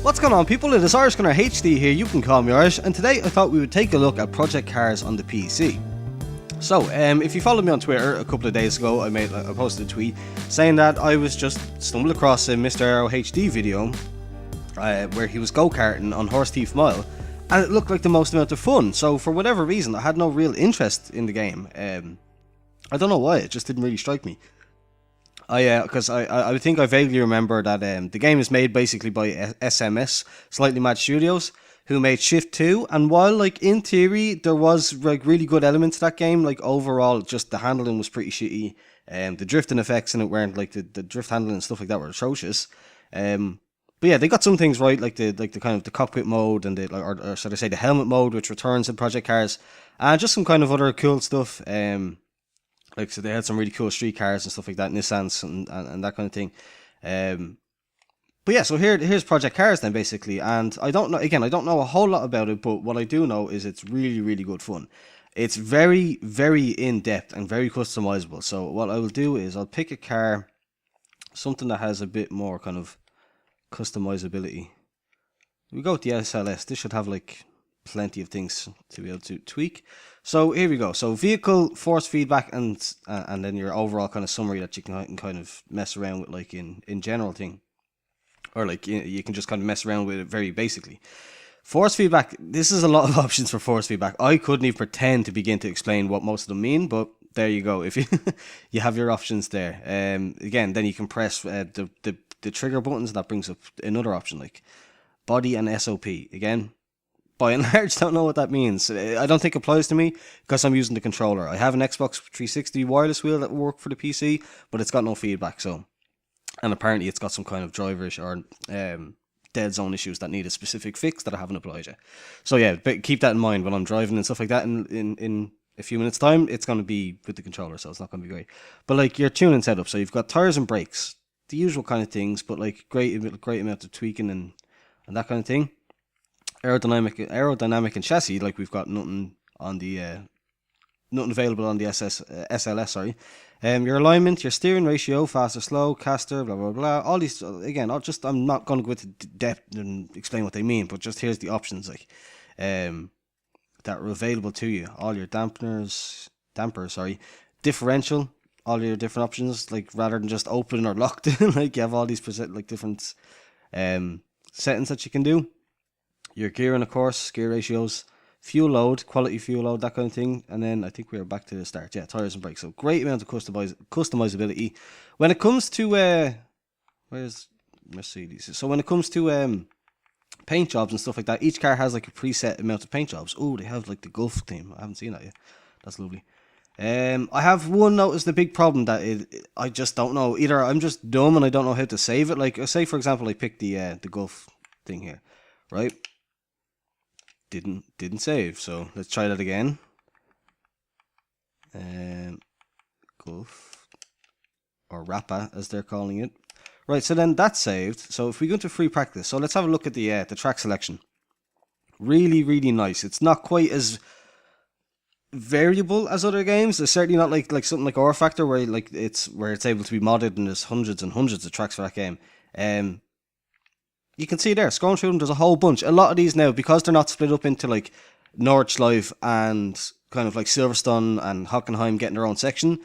What's going on, people? It is Irish Gunner HD here, you can call me Irish, and today I thought we would take a look at Project Cars on the PC. So, if you followed me on Twitter a couple of days ago, I posted a tweet saying that I was just stumbled across a Mr. Arrow HD video where he was go-karting on Horse Thief Mile, and it looked like the most amount of fun. So, for whatever reason, I had no real interest in the game. I don't know why, it just didn't really strike me. Because I think I vaguely remember that the game is made basically by SMS, Slightly Mad Studios, who made Shift 2, and while, like, in theory, there was, like, really good elements to that game, like, overall, just the handling was pretty shitty, the drifting effects in it weren't, like, the drift handling and stuff like that were atrocious, but yeah, they got some things right, like the kind of the cockpit mode, and or should I say the helmet mode, which returns in Project Cars, and just some kind of other cool stuff, like, so they had some really cool street cars and stuff like that, Nissans and that kind of thing. But yeah, so here's Project Cars then, basically. And I don't know a whole lot about it, but what I do know is it's really, really good fun. It's very, very in-depth and very customizable. So what I will do is I'll pick a car, something that has a bit more kind of customizability. We go with the SLS. This should have, like, plenty of things to be able to tweak. So here we go. So vehicle, force feedback, and then your overall kind of summary that you can kind of mess around with, like in general thing, or like you can just kind of mess around with it very basically. Force feedback. This is a lot of options for force feedback. I couldn't even pretend to begin to explain what most of them mean, but there you go. If you you have your options there. Again, then you can press the trigger buttons. That brings up another option like body and SOP. Again, by and large, don't know what that means. I don't think it applies to me because I'm using the controller. I have an Xbox 360 wireless wheel that will work for the PC, but it's got no feedback. So, and apparently it's got some kind of driverish or dead zone issues that need a specific fix that I haven't applied yet. So yeah, but keep that in mind when I'm driving and stuff like that. In a few minutes' time, it's going to be with the controller, so it's not going to be great. But like your tuning setup, so you've got tires and brakes, the usual kind of things, but like great amount of tweaking and that kind of thing. Aerodynamic and chassis, like we've got nothing on the nothing available on the SLS. Sorry, your alignment, your steering ratio, fast or slow, caster, blah blah blah. All these again. I'm not going to go into depth and explain what they mean, but just here's the options like that are available to you. All your dampers, differential, all your different options. Like rather than just open or locked, like you have all these different settings that you can do. Your gearing, of course, gear ratios, fuel load, quality fuel load, that kind of thing. And then I think we're back to the start. Yeah, tires and brakes. So great amount of customizability. When it comes to where's Mercedes? So when it comes to paint jobs and stuff like that, each car has like a preset amount of paint jobs. Oh, they have like the Gulf theme. I haven't seen that yet. That's lovely. I have noticed the big problem that I just don't know. Either I'm just dumb and I don't know how to save it. Like say for example, I picked the Gulf thing here, right? Didn't save, so let's try that again. Gulf or Rappa as they're calling it. Right, so then that's saved. So if we go to free practice, so let's have a look at the track selection. Really, really nice. It's not quite as variable as other games. It's certainly not like something like R Factor where it's able to be modded and there's hundreds and hundreds of tracks for that game. You can see there, scrolling through them, there's a whole bunch. A lot of these now, because they're not split up into like Nordschleife and kind of like Silverstone and Hockenheim getting their own section,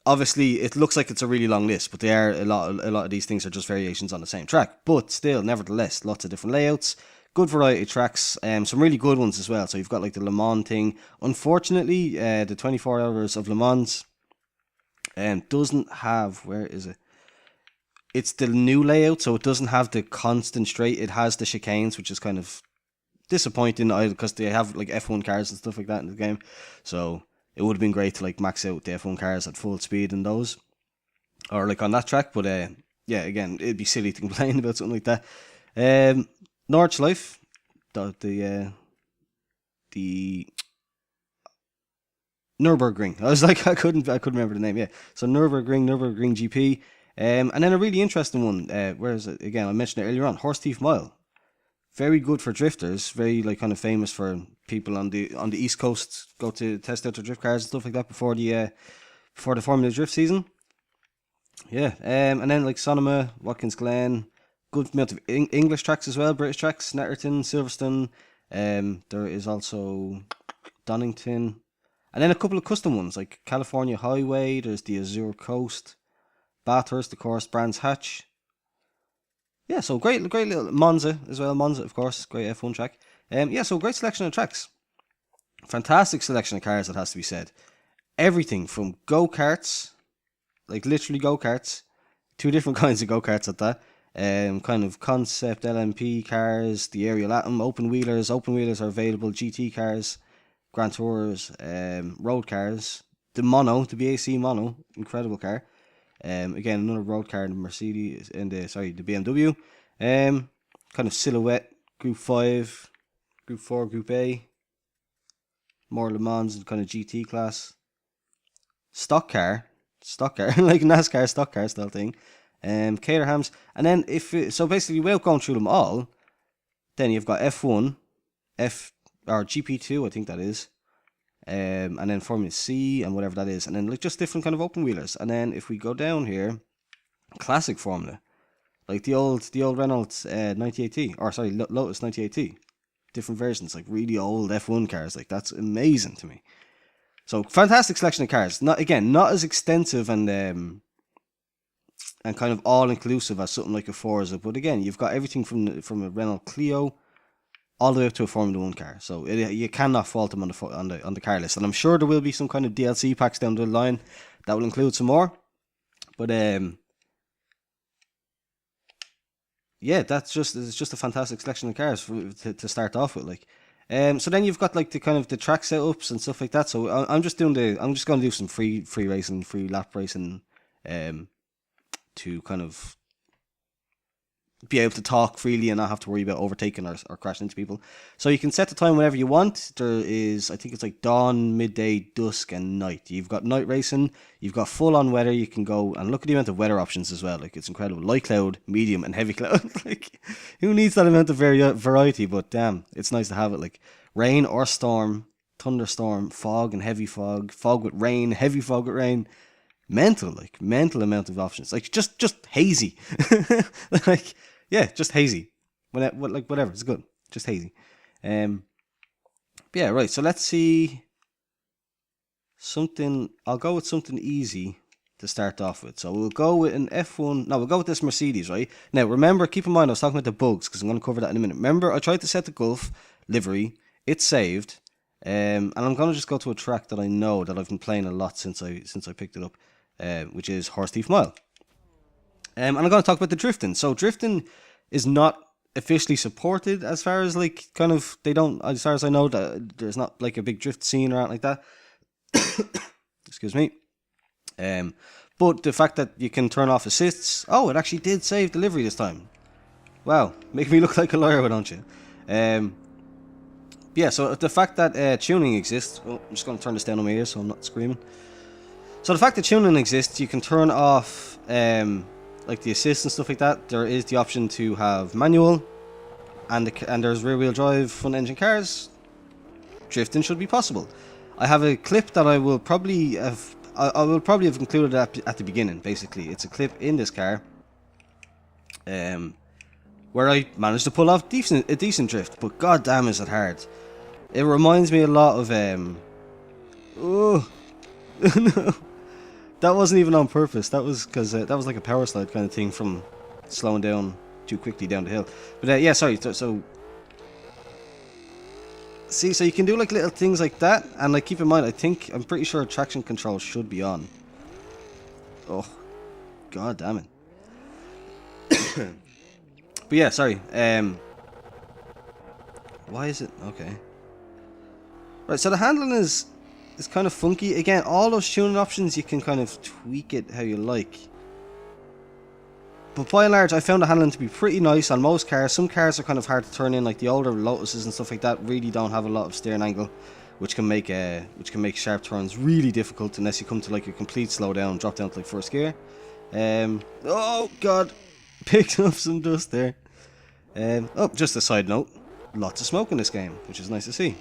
obviously it looks like it's a really long list, but they are a lot of these things are just variations on the same track. But still, nevertheless, lots of different layouts, good variety of tracks, some really good ones as well. So you've got like the Le Mans thing. Unfortunately, the 24 Hours of Le Mans doesn't have, where is it? It's the new layout, so it doesn't have the constant straight. It has the chicanes, which is kind of disappointing because they have like F1 cars and stuff like that in the game. So it would have been great to like max out the F1 cars at full speed in those, or like on that track. But yeah, again, it'd be silly to complain about something like that. Nordschleife, the Nürburgring. I was like, I couldn't remember the name. Yeah, so Nürburgring GP. And then a really interesting one, where is it? Again, I mentioned it earlier on, Horse Thief Mile. Very good for drifters, very like kind of famous for people on the East Coast go to test out their drift cars and stuff like that before the Formula Drift season. Yeah, and then like Sonoma, Watkins Glen, good amount of English tracks as well, British tracks, Netterton, Silverstone. There is also Donington, and then a couple of custom ones like California Highway. There's the Azure Coast, Bathurst, of course, Brands Hatch. Yeah, so great little Monza as well. Monza, of course, great F1 track. Yeah, so great selection of tracks. Fantastic selection of cars, that has to be said. Everything from go-karts, like literally go-karts, two different kinds of go-karts at that. Kind of concept LMP cars, the Ariel Atom, open wheelers. Open wheelers are available. GT cars, Grand Tours, road cars. The BAC Mono, incredible car. Again, another road car in the Mercedes, the BMW. Kind of silhouette, Group 5, Group 4, Group A. More Le Mans and kind of GT class. Stock car, like NASCAR stock car style thing. Caterhams, and then so basically without going through them all, then you've got F1, or GP2, I think that is, and then Formula C and whatever that is, and then like just different kind of open wheelers. And then if we go down here, classic Formula, like the old Renault 98T, or sorry, Lotus 98T, different versions, like really old F1 cars. Like that's amazing to me. So fantastic selection of cars. Not as extensive and kind of all inclusive as something like a Forza, but again, you've got everything from a Renault Clio all the way up to a Formula 1 car. So you cannot fault them on the car list. And I'm sure there will be some kind of DLC packs down the line that will include some more. But yeah, it's just a fantastic selection of cars to start off with. Like, so then you've got like the kind of the track setups and stuff like that. So I'm just going to do some free racing, free lap racing, to kind of be able to talk freely and not have to worry about overtaking or crashing into people. So you can set the time whenever you want. There is, I think it's like dawn, midday, dusk, and night. You've got night racing. You've got full on weather. You can go and look at the amount of weather options as well. Like, it's incredible. Light cloud, medium, and heavy cloud. Like, who needs that amount of variety? But damn, it's nice to have it. Like rain or storm, thunderstorm, fog and heavy fog, fog with rain, heavy fog with rain. Mental amount of options. Like just hazy. Like, yeah, just hazy. Whatever, it's good. Just hazy. Yeah, right. So let's see something. I'll go with something easy to start off with. So we'll go with an F1. No, we'll go with this Mercedes, right? Now, remember, keep in mind, I was talking about the bugs because I'm going to cover that in a minute. Remember, I tried to set the Gulf livery. It saved. And I'm going to just go to a track that I know that I've been playing a lot since I picked it up, which is Horse Thief Mile. And I'm going to talk about the drifting. So drifting is not officially supported as far as like kind of, they don't, as far as I know, that there's not like a big drift scene or anything like that. Excuse me. But the fact that you can turn off assists, it actually did save delivery this time. Wow, make me look like a liar, don't you? Yeah, so the fact that tuning exists, I'm just going to turn this down on my ears so I'm not screaming. So the fact that tuning exists, you can turn off like the assist and stuff like that. There is the option to have manual, and there's rear wheel drive front engine cars. Drifting should be possible. I have a clip that I will probably have included at the beginning. Basically, it's a clip in this car, where I managed to pull off a decent drift. But god damn, is it hard! It reminds me a lot of no. That wasn't even on purpose. That was because that was like a power slide kind of thing from slowing down too quickly down the hill. But yeah, sorry. So see, so you can do like little things like that, and like keep in mind, I'm pretty sure traction control should be on. Oh, god damn it. But yeah, sorry. Why is it okay? Right, so the handling is kind of funky. Again, all those tuning options, you can kind of tweak it how you like. But by and large, I found the handling to be pretty nice on most cars. Some cars are kind of hard to turn in, like the older Lotuses and stuff like that really don't have a lot of steering angle, which can make sharp turns really difficult unless you come to like a complete slowdown, drop down to like first gear. Oh god, picked up some dust there. Just a side note, lots of smoke in this game, which is nice to see.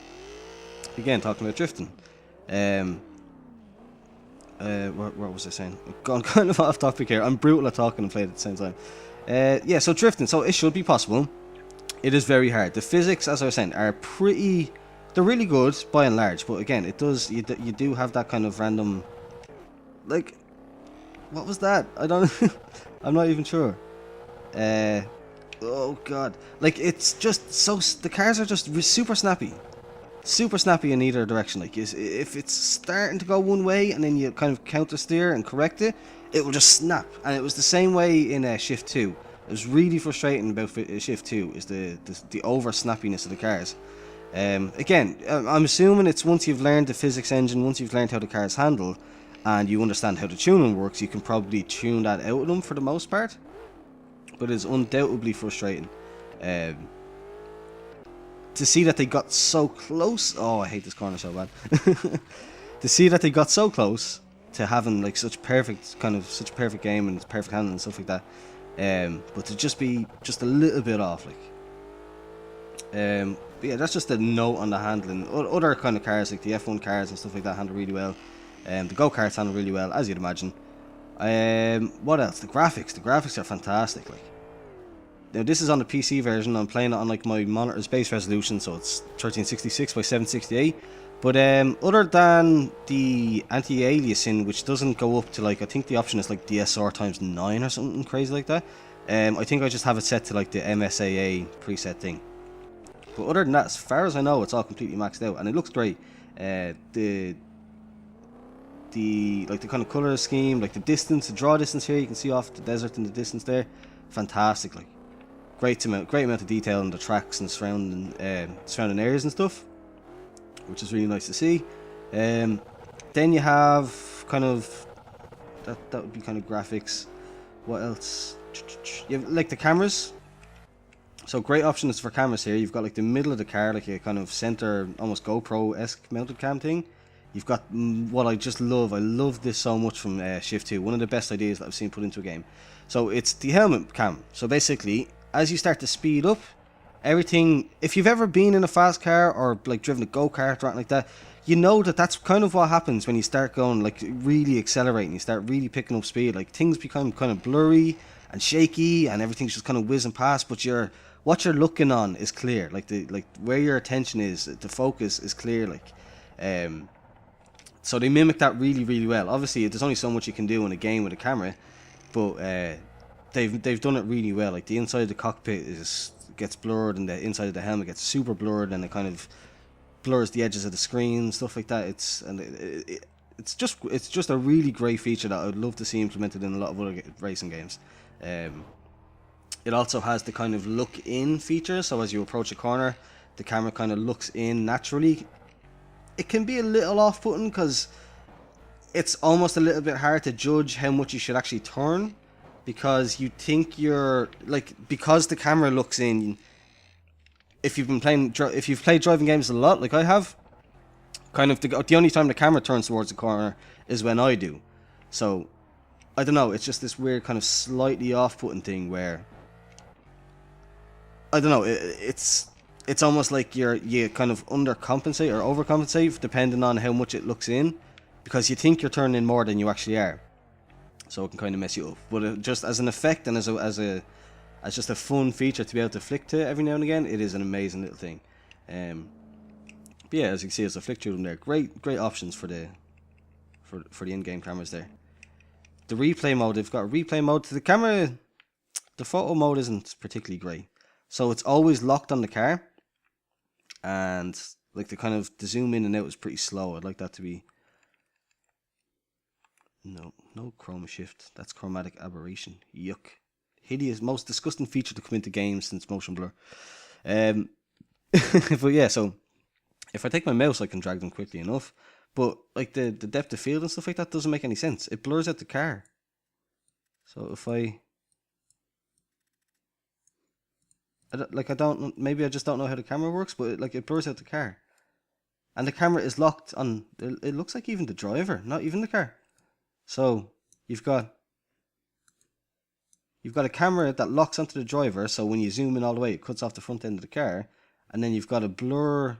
Again, talking about drifting. what was I saying? I'm gone kind of off topic here. I'm brutal at talking and playing at the same time. Yeah, so drifting. So it should be possible. It is very hard. The physics, as I was saying, are pretty. They're really good by and large. But again, it does. You do have that kind of random. Like, what was that? I don't. I'm not even sure. Uh, oh god. Like it's just so. The cars are just super snappy. Super snappy in either direction. Like if it's starting to go one way and then you kind of counter steer and correct it, it will just snap. And it was the same way in Shift 2. It was really frustrating about Shift 2 is the over snappiness of the cars. Again, I'm assuming it's once you've learned the physics engine, once you've learned how the cars handle, and you understand how the tuning works, you can probably tune that out of them for the most part. But it's undoubtedly frustrating. To see that they got so close. Oh, I hate this corner so bad. To see that they got so close to having like such perfect game and perfect handling and stuff like that. But to just be just a little bit off, like. But yeah, that's just a note on the handling. Other kind of cars like the F1 cars and stuff like that handle really well. The go-karts handle really well, as you'd imagine. What else? The graphics. The graphics are fantastic. Like. Now this is on the PC version. I'm playing it on like my monitor's base resolution, so it's 1366 by 768. But other than the anti-aliasing, which doesn't go up to like, I think the option is like DSR times 9 or something crazy like that. I think I just have it set to like the MSAA preset thing. But other than that, as far as I know, it's all completely maxed out, and it looks great. The kind of color scheme, like the distance, the draw distance here, you can see off the desert in the distance there, fantastic. Like. Great amount of detail on the tracks and surrounding areas and stuff, which is really nice to see. Then you have kind of that would be kind of graphics. What else? You have like the cameras. So great options for cameras here. You've got like the middle of the car, like a kind of center, almost GoPro-esque mounted cam thing. You've got what I just love. I love this so much from Shift 2. One of the best ideas that I've seen put into a game. So it's the helmet cam. So basically, as you start to speed up, everything, if you've ever been in a fast car or like driven a go-kart or anything like that, you know that that's kind of what happens when you start going like really accelerating, you start really picking up speed. Like things become kind of blurry and shaky and everything's just kind of whizzing past, but what you're looking on is clear. Like where your attention is, the focus is clear. Like so they mimic that really, really well. Obviously there's only so much you can do in a game with a camera, but they've done it really well. Like the inside of the cockpit gets blurred, and the inside of the helmet gets super blurred, and it kind of blurs the edges of the screen, stuff like that. It's just a really great feature that I would love to see implemented in a lot of other racing games. It also has the kind of look in feature, so as you approach a corner, the camera kind of looks in naturally. It can be a little off-putting because it's almost a little bit hard to judge how much you should actually turn. Because you think you're like, because the camera looks in. If you've played driving games a lot, like I have, kind of the only time the camera turns towards the corner is when I do. So I don't know. It's just this weird kind of slightly off-putting thing where I don't know. It's almost like you kind of undercompensate or overcompensate depending on how much it looks in, because you think you're turning in more than you actually are. So it can kind of mess you up, but just as an effect and as just a fun feature to be able to flick to every now and again, it is an amazing little thing. But yeah, as you can see, as I flick through them there, great options for the in-game cameras there. The replay mode, they've got a replay mode to the camera. The photo mode isn't particularly great, so it's always locked on the car, and like the zoom in and out is pretty slow. I'd like that to be. No chroma shift. That's chromatic aberration. Yuck. Hideous, most disgusting feature to come into games since motion blur. But yeah, so if I take my mouse, I can drag them quickly enough. But like the depth of field and stuff like that doesn't make any sense. It blurs out the car. So if maybe I just don't know how the camera works, but it blurs out the car. And the camera is locked on, it looks like even the driver, not even the car. So you've got a camera that locks onto the driver, so when you zoom in all the way, it cuts off the front end of the car, and then you've got a blur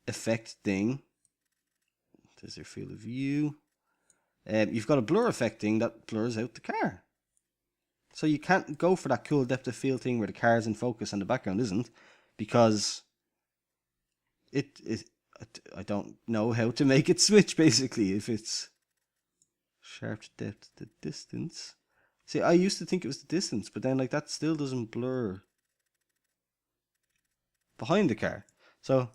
effect thing. There's your field of view. you've got a blur effect thing that blurs out the car. So you can't go for that cool depth of field thing where the car is in focus and the background isn't, because I don't know how to make it switch, basically, if it's sharp depth to distance. See, I used to think it was the distance, but then like that still doesn't blur behind the car. So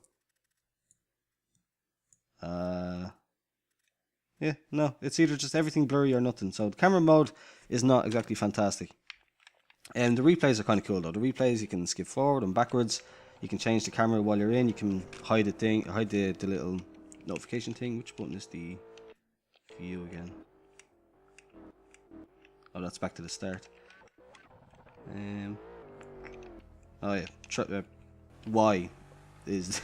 yeah, no, it's either just everything blurry or nothing. So the camera mode is not exactly fantastic. And the replays are kind of cool though. The replays, you can skip forward and backwards. You can change the camera while you're in. You can hide the little notification thing. Which button is the view again? Oh, that's back to the start. Oh yeah, Y is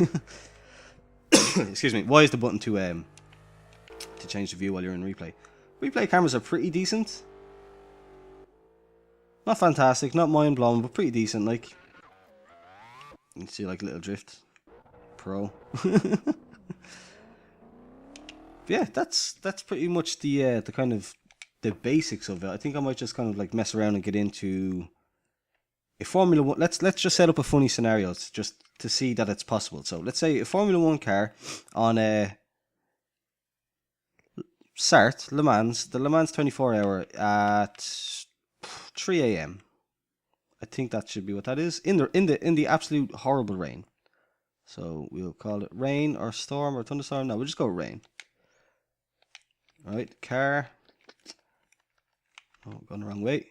excuse me. Y is the button to change the view while you're in replay. Replay cameras are pretty decent. Not fantastic, not mind blowing, but pretty decent. Like, you can see like little drift, pro. Yeah, that's pretty much the kind of the basics of it. I think I might just kind of like mess around and get into a Formula 1. Let's just set up a funny scenario just to see that it's possible. So let's say a Formula 1 car on a Sartre Le Mans, the Le Mans 24-hour at 3 a.m. I think that should be what that is, in the absolute horrible rain. So we'll call it rain or storm or thunderstorm. No, we'll just go rain. All right, car. Oh, going the wrong way.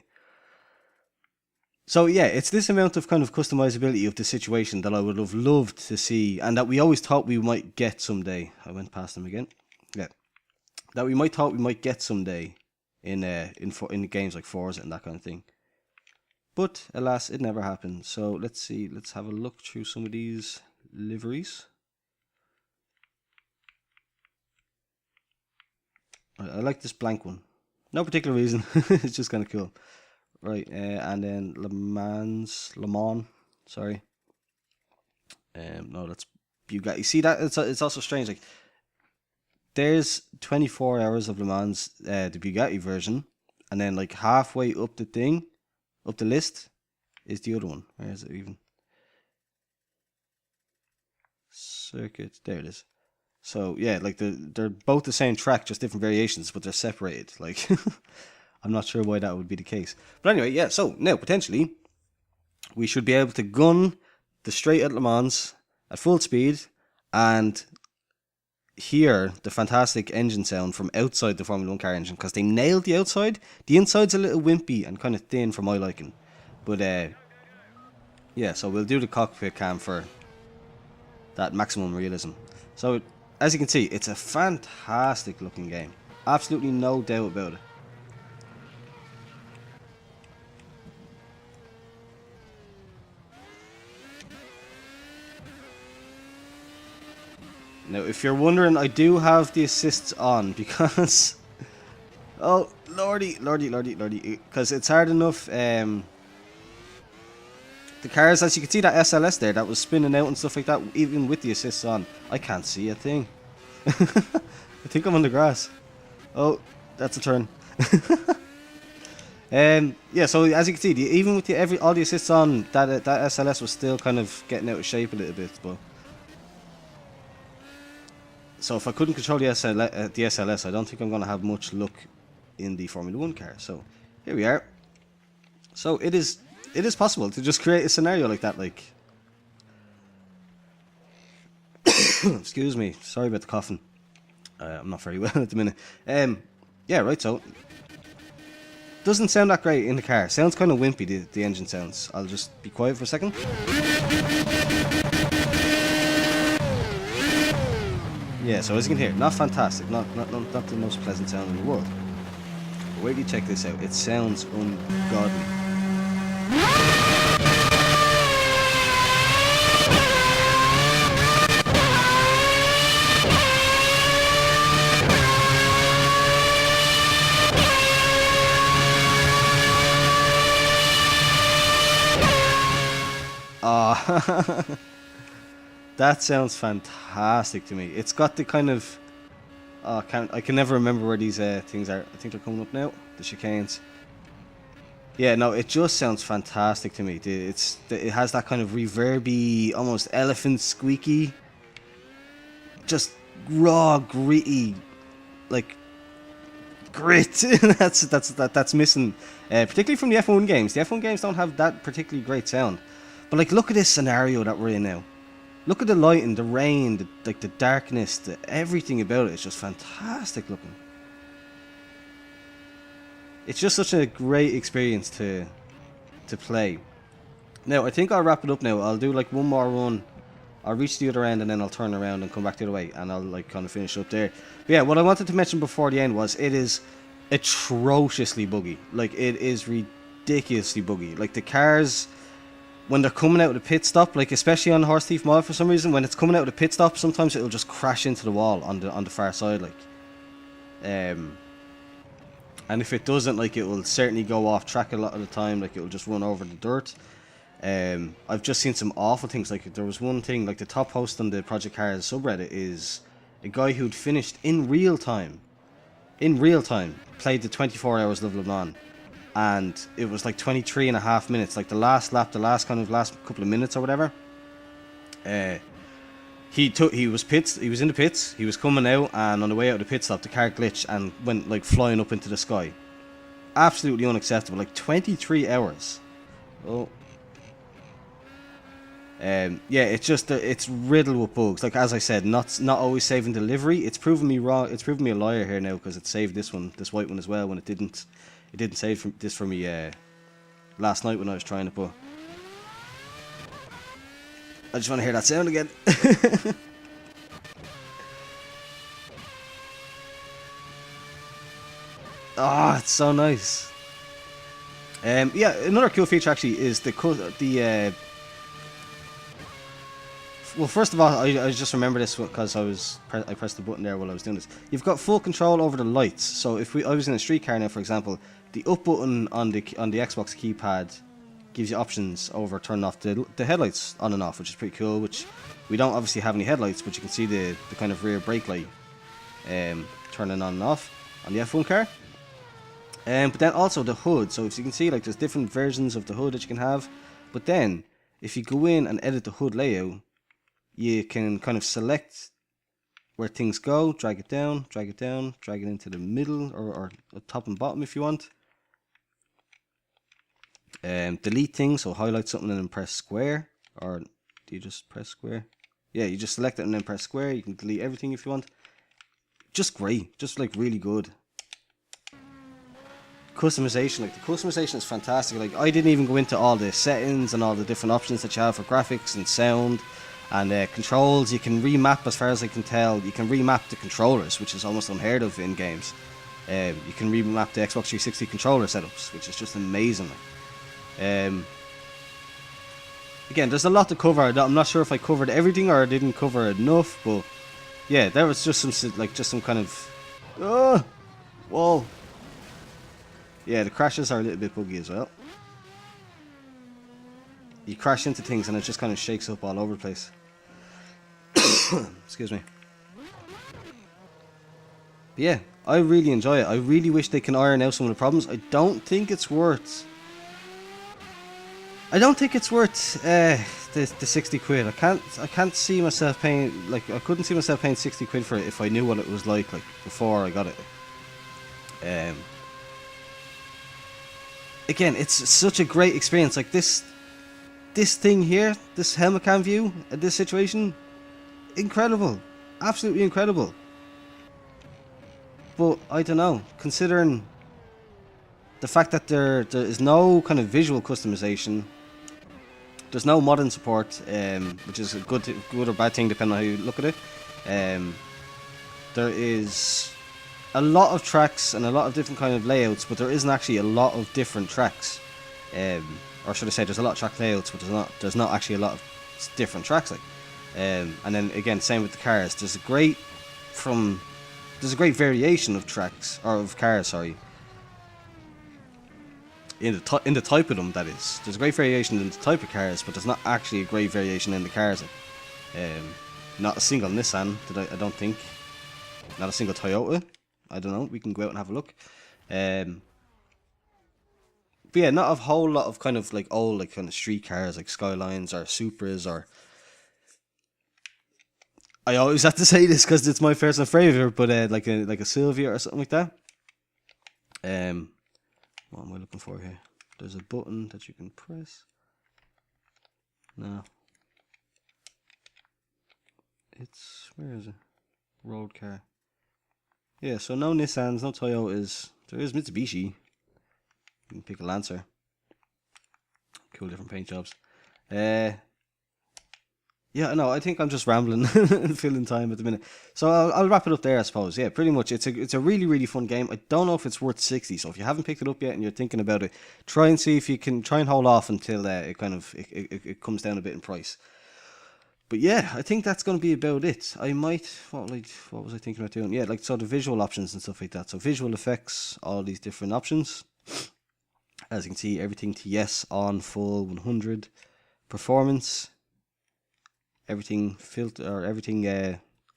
So yeah, it's this amount of kind of customizability of the situation that I would have loved to see, and that we always thought we might get someday. I went past them again. Yeah, that we might get someday in games like Forza and that kind of thing. But alas, it never happened. So let's see. Let's have a look through some of these liveries. I like this blank one. No particular reason. It's just kind of cool. Right, and then Le Mans, sorry. No, that's Bugatti. See that? It's also strange. Like, there's 24 hours of Le Mans, the Bugatti version, and then like halfway up the list, is the other one. Where is it even? Circuit. There it is. So yeah, like they're both the same track, just different variations, but they're separated. Like, I'm not sure why that would be the case. But anyway, yeah. So now potentially, we should be able to gun the straight at Le Mans at full speed and hear the fantastic engine sound from outside the Formula 1 car engine, because they nailed the outside. The inside's a little wimpy and kind of thin for my liking. But yeah, so we'll do the cockpit cam for that maximum realism. So as you can see, it's a fantastic looking game. Absolutely no doubt about it. Now, if you're wondering, I do have the assists on because... oh, lordy, because it's hard enough. The cars, as you can see, that SLS there, that was spinning out and stuff like that, even with the assists on, I can't see a thing. I think I'm on the grass. Oh, that's a turn. Yeah, so as you can see, even with all the assists on, that SLS was still kind of getting out of shape a little bit, but... So if I couldn't control the SLS, I don't think I'm going to have much luck in the Formula 1 car. So here we are. So it is possible to just create a scenario like that. Like, excuse me, sorry about the coughing. I'm not very well at the minute. Yeah, right. So doesn't sound that great in the car. Sounds kind of wimpy. The engine sounds. I'll just be quiet for a second. Yeah, so as you can hear, not fantastic, not the most pleasant sound in the world. But wait till you check this out, it sounds ungodly. Ah. That sounds fantastic to me. It's got the kind of Oh, I can never remember where these things are. I think they're coming up now. The chicanes. Yeah, no, it just sounds fantastic to me. It has that kind of reverby, almost elephant squeaky, just raw, gritty, like grit. that's missing, particularly from the F1 games. The F1 games don't have that particularly great sound. But like, look at this scenario that we're in now. Look at the lighting, the rain, the darkness, everything about it is just fantastic looking. It's just such a great experience to play. Now, I think I'll wrap it up now. I'll do like one more run. I'll reach the other end and then I'll turn around and come back the other way, and I'll like kind of finish up there. But yeah, what I wanted to mention before the end was it is atrociously buggy. Like, it is ridiculously buggy. Like, the cars, when they're coming out of the pit stop, like especially on Horse Thief mod for some reason, when it's coming out of the pit stop, sometimes it'll just crash into the wall on the far side, like. And if it doesn't, like, it will certainly go off track a lot of the time. Like, it will just run over the dirt. I've just seen some awful things. Like, there was one thing, like, the top post on the Project Cars subreddit is a guy who'd finished in real time, played the 24 hours Level of Non, and it was like 23 and a half minutes, like the last lap, the last couple of minutes or whatever. He was in the pits, he was coming out, and on the way out of the pit stop, the car glitched and went like flying up into the sky. Absolutely unacceptable. Like 23 hours. Oh. Yeah, it's riddled with bugs. Like, as I said, not always saving delivery. It's proven me wrong. It's proven me a liar here now, because it saved this white one as well, when it didn't save this for me last night when I was trying it. But I just want to hear that sound again. Ah, it's so nice. Yeah, another cool feature actually is well, first of all, I just remember this because I pressed the button there while I was doing this. You've got full control over the lights. So if I was in a street car now, for example, the up button on the Xbox keypad gives you options over turning off the headlights on and off, which is pretty cool. Which we don't obviously have any headlights, but you can see the kind of rear brake light turning on and off on the F1 car. But then also the hood. So if you can see, like, there's different versions of the hood that you can have. But then if you go in and edit the hood layout, you can kind of select where things go, drag it down, drag it into the middle or top and bottom if you want. Delete things, so highlight something and then press square, or do you just press square? Yeah, you just select it and then press square. You can delete everything if you want. Just great, just like really good. Customization, like the customization is fantastic. Like, I didn't even go into all the settings and all the different options that you have for graphics and sound and controls. You can remap, as far as I can tell, you can remap the controllers, which is almost unheard of in games. You can remap the Xbox 360 controller setups, which is just amazing. Again, there's a lot to cover. I'm not sure if I covered everything or I didn't cover enough, but yeah, there was just some kind of whoa. Yeah, the crashes are a little bit buggy as well. You crash into things and it just kind of shakes up all over the place. Excuse me. But yeah, I really enjoy it. I really wish they can iron out some of the problems. I don't think it's worth the 60 quid. I can't see myself paying, like, I couldn't see myself paying 60 quid for it if I knew what it was like before I got it. Again, it's such a great experience. Like, this thing here, this helmet cam view, this situation, incredible, absolutely incredible. But I don't know, considering the fact that there is no kind of visual customization, there's no modding support, which is a good or bad thing depending on how you look at it. There is a lot of tracks and a lot of different kind of layouts, but there isn't actually a lot of different tracks. Or should I say, there's a lot of track layouts, but there's not actually a lot of different tracks. Like, and then again, same with the cars. There's a great variation of tracks, or of cars, sorry. In the type of them, that is. There's a great variation in the type of cars, but there's not actually a great variation in the cars. Not a single Nissan, I don't think. Not a single Toyota. I don't know. We can go out and have a look. But yeah, not a whole lot of kind of like old like kind of street cars like Skylines or Supras or. I always have to say this because it's my personal favorite, but like a Sylvia or something like that. What am I looking for here? There's a button that you can press. No. It's where is it? Road car. Yeah, so no Nissans, no Toyotas. There is Mitsubishi. You can pick a Lancer. Cool, different paint jobs. Yeah, no, I think I'm just rambling and filling time at the minute. So I'll wrap it up there, I suppose. Yeah, pretty much. It's a really, really fun game. I don't know if it's worth 60. So if you haven't picked it up yet and you're thinking about it, try and see if you can try and hold off until it comes down a bit in price. But yeah, I think that's going to be about it. I might, what was I thinking about doing? Yeah, like, so the visual options and stuff like that. So visual effects, all these different options. As you can see, everything to yes, on, full, 100. Performance, everything filter, or everything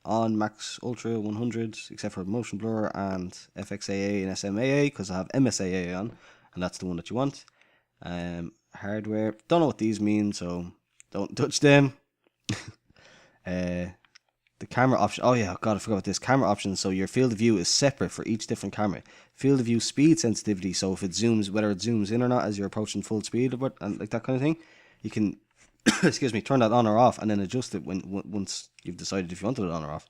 on, max, ultra, 100, except for motion blur and FXAA and SMAA, because I have MSAA on, and that's the one that you want. Hardware, don't know what these mean, so don't touch them. The camera option. Oh yeah, God, I forgot about this. Camera options. So your field of view is separate for each different camera. Field of view speed sensitivity. So if it zooms, whether it zooms in or not as you're approaching full speed, and like that kind of thing, you can, excuse me, turn that on or off, and then adjust it once you've decided if you wanted it on or off.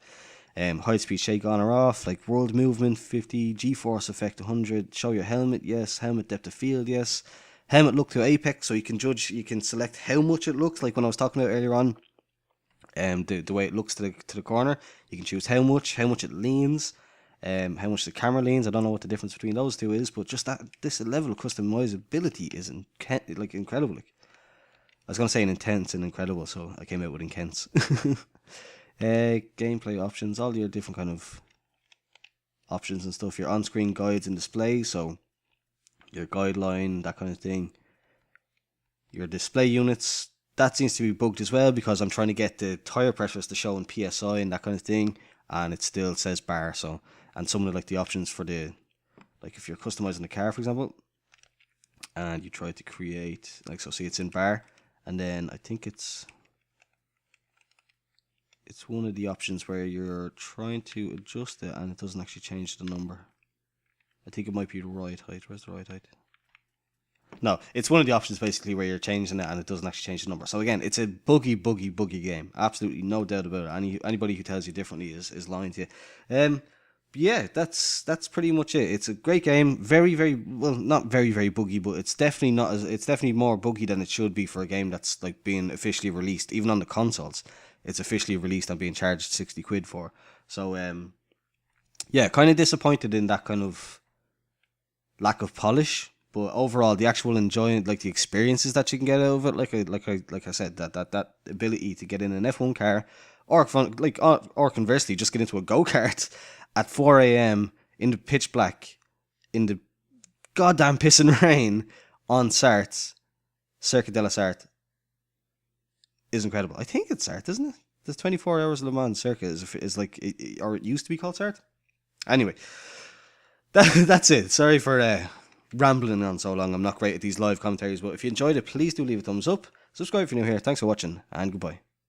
High speed shake on or off, like world movement 50, G-force effect 100. Show your helmet, yes. Helmet depth of field, yes. Helmet look to apex, so you can judge. You can select how much it looks like when I was talking about earlier on. The way it looks to the corner, you can choose how much it leans, how much the camera leans. I don't know what the difference between those two is, but just that this level of customizability is incredible. Like, I was gonna say intense and incredible, so I came out with intense. Gameplay options, all your different kind of options and stuff. Your on-screen guides and display, so your guideline, that kind of thing. Your display units. That seems to be bugged as well because I'm trying to get the tire pressures to show in PSI and that kind of thing, and it still says bar. So, and some of the options for the, like if you're customizing the car, for example, and you try to create, like, so see it's in bar, and then I think it's one of the options where you're trying to adjust it and it doesn't actually change the number. I think it might be the ride height. Where's the ride height? No, it's one of the options basically where you're changing it and it doesn't actually change the number. So again, it's a buggy game. Absolutely no doubt about it. Anybody who tells you differently is lying to you. Yeah, that's pretty much it. It's a great game. Very, very well, not very, very buggy, but it's definitely more buggy than it should be for a game that's like being officially released. Even on the consoles, it's officially released and being charged 60 quid for. So yeah, kind of disappointed in that kind of lack of polish. But overall, the actual enjoyment, like the experiences that you can get out of it, like I said, that ability to get in an F1 car, or conversely, just get into a go-kart at 4 a.m. in the pitch black, in the goddamn pissing rain on Sarthe, Circuit de la Sarthe, is incredible. I think it's Sarthe, isn't it? The 24 Hours of Le Mans Circuit is like, or it used to be called Sarthe. Anyway, that's it. Sorry for rambling on so long. I'm not great at these live commentaries, but if you enjoyed it, please do leave a thumbs up. Subscribe if you're new here. Thanks for watching, and goodbye.